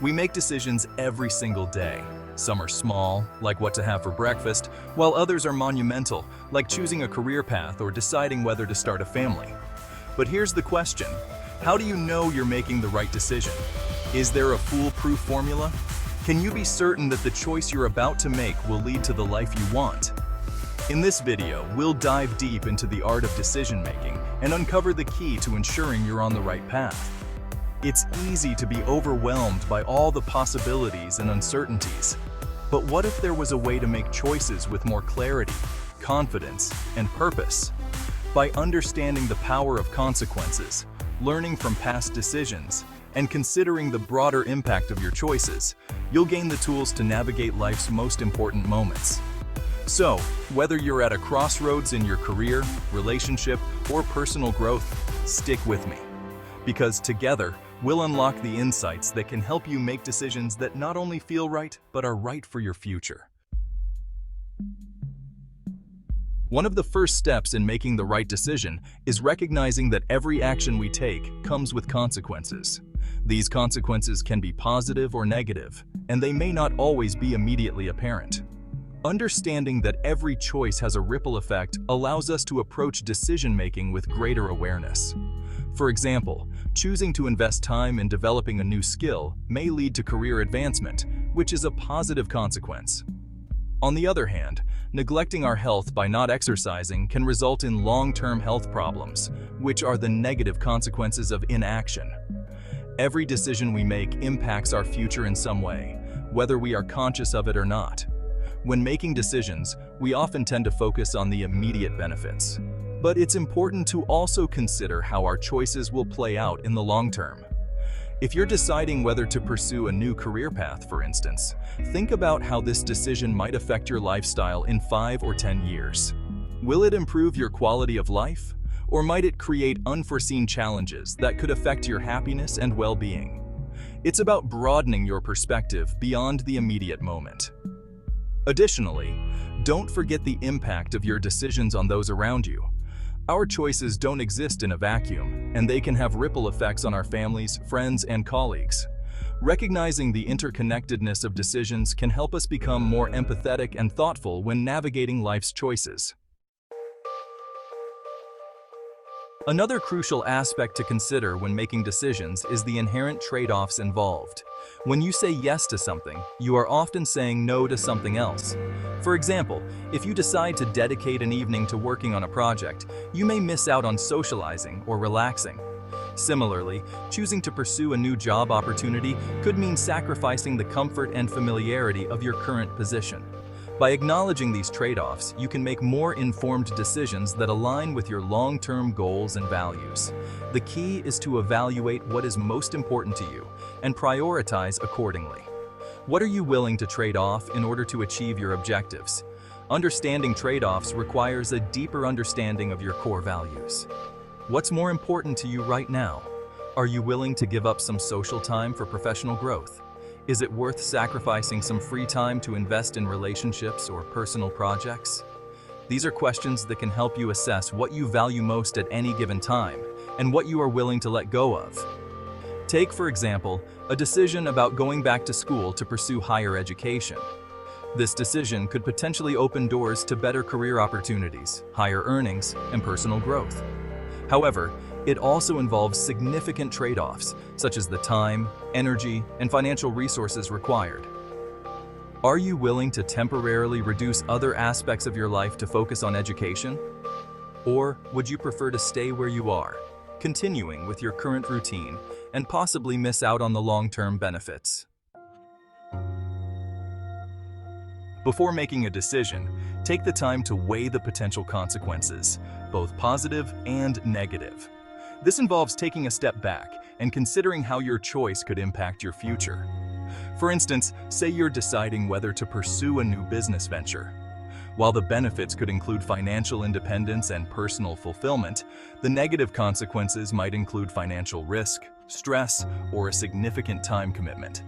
We make decisions every single day. Some are small, like what to have for breakfast, while others are monumental, like choosing a career path or deciding whether to start a family. But here's the question: how do you know you're making the right decision? Is there a foolproof formula? Can you be certain that the choice you're about to make will lead to the life you want? In this video, we'll dive deep into the art of decision-making and uncover the key to ensuring you're on the right path. It's easy to be overwhelmed by all the possibilities and uncertainties. But what if there was a way to make choices with more clarity, confidence, and purpose? By understanding the power of consequences, learning from past decisions, and considering the broader impact of your choices, you'll gain the tools to navigate life's most important moments. So, whether you're at a crossroads in your career, relationship, or personal growth, stick with me. Because together, we'll unlock the insights that can help you make decisions that not only feel right, but are right for your future. One of the first steps in making the right decision is recognizing that every action we take comes with consequences. These consequences can be positive or negative, and they may not always be immediately apparent. Understanding that every choice has a ripple effect allows us to approach decision-making with greater awareness. For example, choosing to invest time in developing a new skill may lead to career advancement, which is a positive consequence. On the other hand, neglecting our health by not exercising can result in long-term health problems, which are the negative consequences of inaction. Every decision we make impacts our future in some way, whether we are conscious of it or not. When making decisions, we often tend to focus on the immediate benefits. But it's important to also consider how our choices will play out in the long term. If you're deciding whether to pursue a new career path, for instance, think about how this decision might affect your lifestyle in 5 or 10 years. Will it improve your quality of life? Or might it create unforeseen challenges that could affect your happiness and well-being? It's about broadening your perspective beyond the immediate moment. Additionally, don't forget the impact of your decisions on those around you. Our choices don't exist in a vacuum, and they can have ripple effects on our families, friends, and colleagues. Recognizing the interconnectedness of decisions can help us become more empathetic and thoughtful when navigating life's choices. Another crucial aspect to consider when making decisions is the inherent trade-offs involved. When you say yes to something, you are often saying no to something else. For example, if you decide to dedicate an evening to working on a project, you may miss out on socializing or relaxing. Similarly, choosing to pursue a new job opportunity could mean sacrificing the comfort and familiarity of your current position. By acknowledging these trade-offs, you can make more informed decisions that align with your long-term goals and values. The key is to evaluate what is most important to you and prioritize accordingly. What are you willing to trade off in order to achieve your objectives? Understanding trade-offs requires a deeper understanding of your core values. What's more important to you right now? Are you willing to give up some social time for professional growth? Is it worth sacrificing some free time to invest in relationships or personal projects? These are questions that can help you assess what you value most at any given time and what you are willing to let go of. Take, for example, a decision about going back to school to pursue higher education. This decision could potentially open doors to better career opportunities, higher earnings, and personal growth. However, it also involves significant trade-offs, such as the time, energy, and financial resources required. Are you willing to temporarily reduce other aspects of your life to focus on education? Or would you prefer to stay where you are, continuing with your current routine, and possibly miss out on the long-term benefits? Before making a decision, take the time to weigh the potential consequences, both positive and negative. This involves taking a step back and considering how your choice could impact your future. For instance, say you're deciding whether to pursue a new business venture. While the benefits could include financial independence and personal fulfillment, the negative consequences might include financial risk, stress, or a significant time commitment.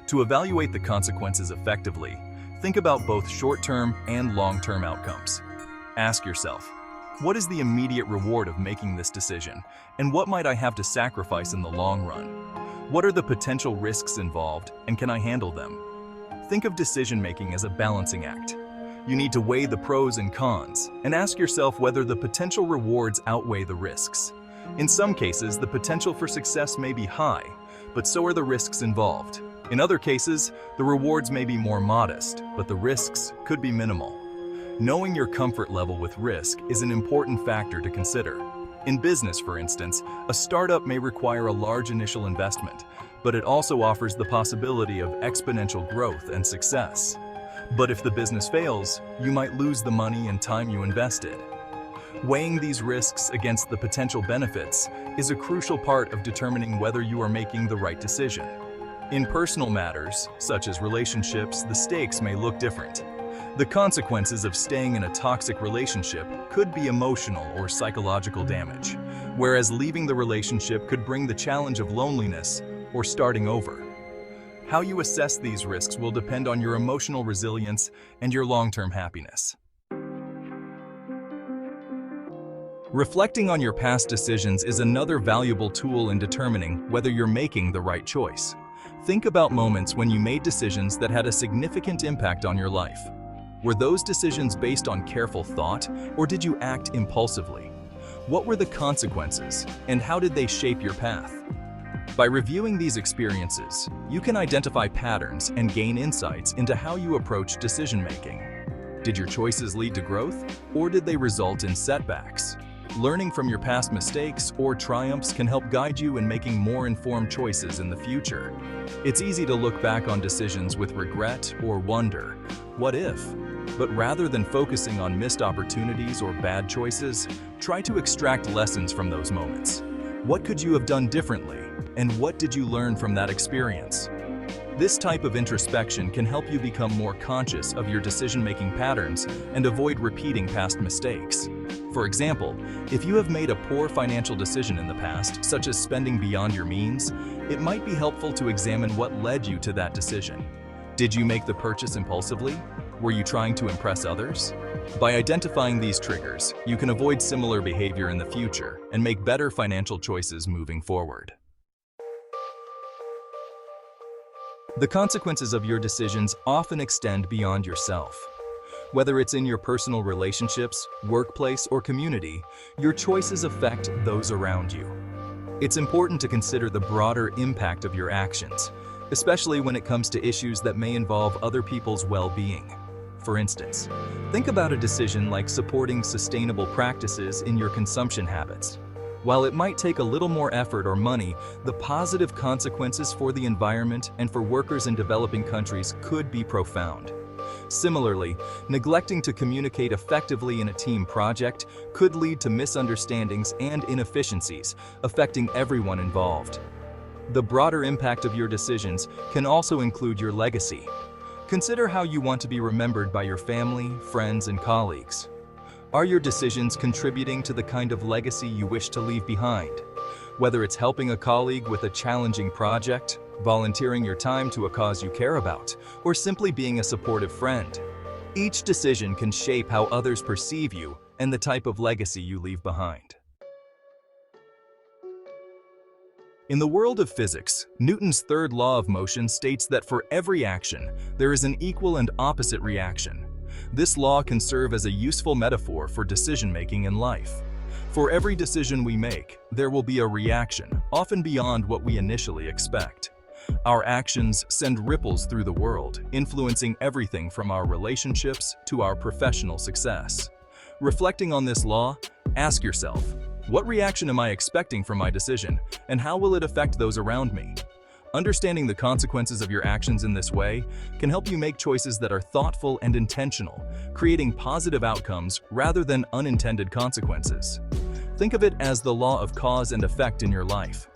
To evaluate the consequences effectively, think about both short-term and long-term outcomes. Ask yourself, what is the immediate reward of making this decision, and what might I have to sacrifice in the long run? What are the potential risks involved, and can I handle them? Think of decision-making as a balancing act. You need to weigh the pros and cons and ask yourself whether the potential rewards outweigh the risks. In some cases, the potential for success may be high, but so are the risks involved. In other cases, the rewards may be more modest, but the risks could be minimal. Knowing your comfort level with risk is an important factor to consider. In business, for instance, a startup may require a large initial investment, but it also offers the possibility of exponential growth and success. But if the business fails, you might lose the money and time you invested. Weighing these risks against the potential benefits is a crucial part of determining whether you are making the right decision. In personal matters, such as relationships, the stakes may look different. The consequences of staying in a toxic relationship could be emotional or psychological damage, whereas leaving the relationship could bring the challenge of loneliness or starting over. How you assess these risks will depend on your emotional resilience and your long-term happiness. Reflecting on your past decisions is another valuable tool in determining whether you're making the right choice. Think about moments when you made decisions that had a significant impact on your life. Were those decisions based on careful thought, or did you act impulsively? What were the consequences, and how did they shape your path? By reviewing these experiences, you can identify patterns and gain insights into how you approach decision-making. Did your choices lead to growth, or did they result in setbacks? Learning from your past mistakes or triumphs can help guide you in making more informed choices in the future. It's easy to look back on decisions with regret or wonder, what if? But rather than focusing on missed opportunities or bad choices, try to extract lessons from those moments. What could you have done differently? And what did you learn from that experience? This type of introspection can help you become more conscious of your decision-making patterns and avoid repeating past mistakes. For example, if you have made a poor financial decision in the past, such as spending beyond your means, it might be helpful to examine what led you to that decision. Did you make the purchase impulsively? Were you trying to impress others? By identifying these triggers, you can avoid similar behavior in the future and make better financial choices moving forward. The consequences of your decisions often extend beyond yourself. Whether it's in your personal relationships, workplace, or community, your choices affect those around you. It's important to consider the broader impact of your actions, especially when it comes to issues that may involve other people's well-being. For instance, think about a decision like supporting sustainable practices in your consumption habits. While it might take a little more effort or money, the positive consequences for the environment and for workers in developing countries could be profound. Similarly, neglecting to communicate effectively in a team project could lead to misunderstandings and inefficiencies, affecting everyone involved. The broader impact of your decisions can also include your legacy. Consider how you want to be remembered by your family, friends, and colleagues. Are your decisions contributing to the kind of legacy you wish to leave behind? Whether it's helping a colleague with a challenging project, volunteering your time to a cause you care about, or simply being a supportive friend. Each decision can shape how others perceive you and the type of legacy you leave behind. In the world of physics, Newton's third law of motion states that for every action, there is an equal and opposite reaction. This law can serve as a useful metaphor for decision-making in life. For every decision we make, there will be a reaction, often beyond what we initially expect. Our actions send ripples through the world, influencing everything from our relationships to our professional success. Reflecting on this law, ask yourself, what reaction am I expecting from my decision, and how will it affect those around me? Understanding the consequences of your actions in this way can help you make choices that are thoughtful and intentional, creating positive outcomes rather than unintended consequences. Think of it as the law of cause and effect in your life.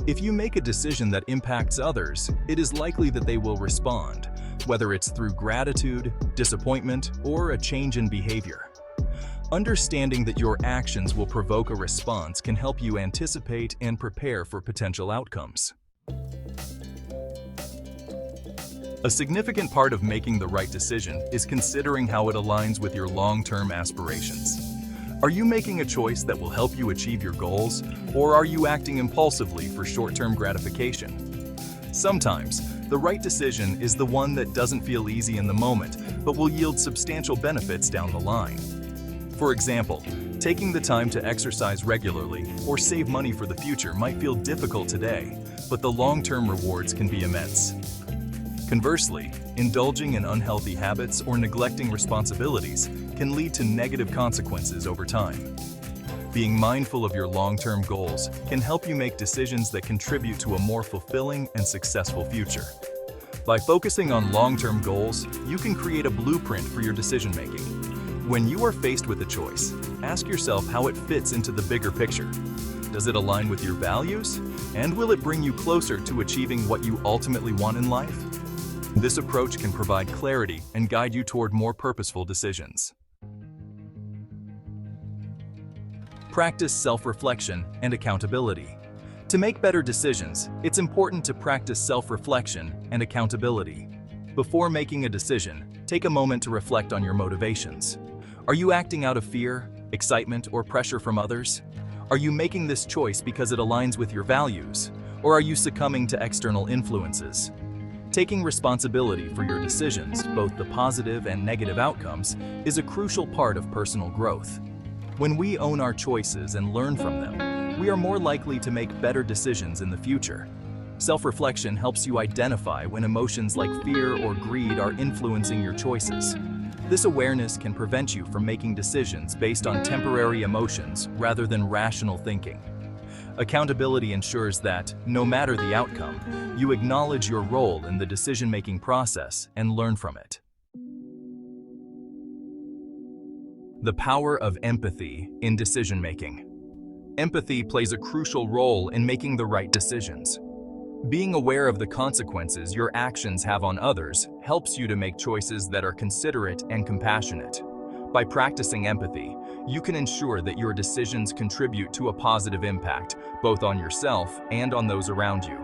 If you make a decision that impacts others, it is likely that they will respond, whether it's through gratitude, disappointment, or a change in behavior. Understanding that your actions will provoke a response can help you anticipate and prepare for potential outcomes. A significant part of making the right decision is considering how it aligns with your long-term aspirations. Are you making a choice that will help you achieve your goals, or are you acting impulsively for short-term gratification? Sometimes, the right decision is the one that doesn't feel easy in the moment, but will yield substantial benefits down the line. For example, taking the time to exercise regularly or save money for the future might feel difficult today, but the long-term rewards can be immense. Conversely, indulging in unhealthy habits or neglecting responsibilities can lead to negative consequences over time. Being mindful of your long-term goals can help you make decisions that contribute to a more fulfilling and successful future. By focusing on long-term goals, you can create a blueprint for your decision-making. When you are faced with a choice, ask yourself how it fits into the bigger picture. Does it align with your values? And will it bring you closer to achieving what you ultimately want in life? This approach can provide clarity and guide you toward more purposeful decisions. Practice self-reflection and accountability. To make better decisions, it's important to practice self-reflection and accountability. Before making a decision, take a moment to reflect on your motivations. Are you acting out of fear, excitement, or pressure from others? Are you making this choice because it aligns with your values? Or are you succumbing to external influences? Taking responsibility for your decisions, both the positive and negative outcomes, is a crucial part of personal growth. When we own our choices and learn from them, we are more likely to make better decisions in the future. Self-reflection helps you identify when emotions like fear or greed are influencing your choices. This awareness can prevent you from making decisions based on temporary emotions rather than rational thinking. Accountability ensures that, no matter the outcome, you acknowledge your role in the decision-making process and learn from it. The power of empathy in decision-making. Empathy plays a crucial role in making the right decisions. Being aware of the consequences your actions have on others helps you to make choices that are considerate and compassionate. By practicing empathy, you can ensure that your decisions contribute to a positive impact, both on yourself and on those around you.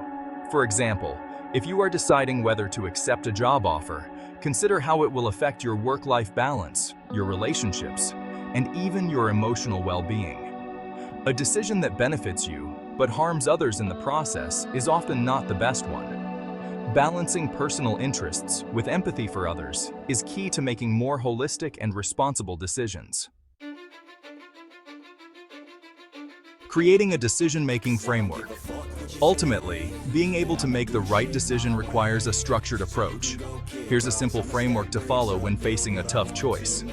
For example, if you are deciding whether to accept a job offer, consider how it will affect your work-life balance, your relationships, and even your emotional well-being. A decision that benefits you but harms others in the process is often not the best one. Balancing personal interests with empathy for others is key to making more holistic and responsible decisions. Creating a decision-making framework. Ultimately, being able to make the right decision requires a structured approach. Here's a simple framework to follow when facing a tough choice.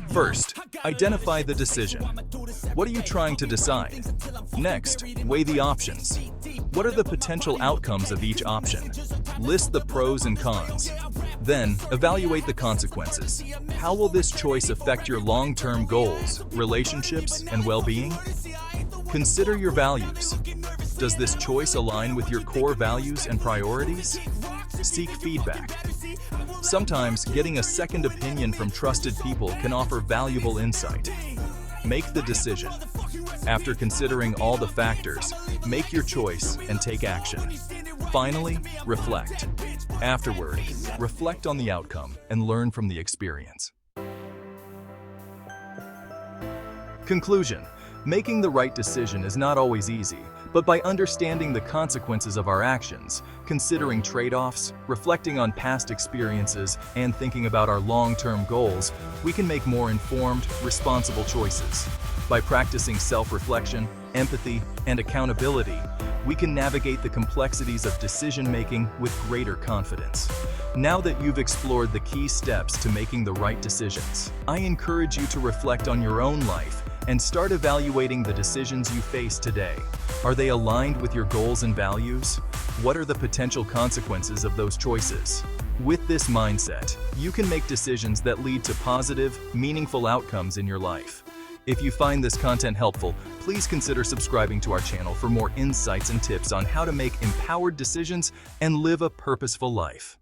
First, identify the decision. What are you trying to decide? Next, weigh the options. What are the potential outcomes of each option? List the pros and cons. Then, evaluate the consequences. How will this choice affect your long-term goals, relationships, and well-being? Consider your values. Does this choice align with your core values and priorities? Seek feedback. Sometimes, getting a second opinion from trusted people can offer valuable insight. Make the decision. After considering all the factors, make your choice and take action. Finally, reflect. Afterward, reflect on the outcome and learn from the experience. Conclusion. Making the right decision is not always easy, but by understanding the consequences of our actions, considering trade-offs, reflecting on past experiences, and thinking about our long-term goals, we can make more informed, responsible choices. By practicing self-reflection, empathy, and accountability, we can navigate the complexities of decision-making with greater confidence. Now that you've explored the key steps to making the right decisions, I encourage you to reflect on your own life and start evaluating the decisions you face today. Are they aligned with your goals and values? What are the potential consequences of those choices? With this mindset, you can make decisions that lead to positive, meaningful outcomes in your life. If you find this content helpful, please consider subscribing to our channel for more insights and tips on how to make empowered decisions and live a purposeful life.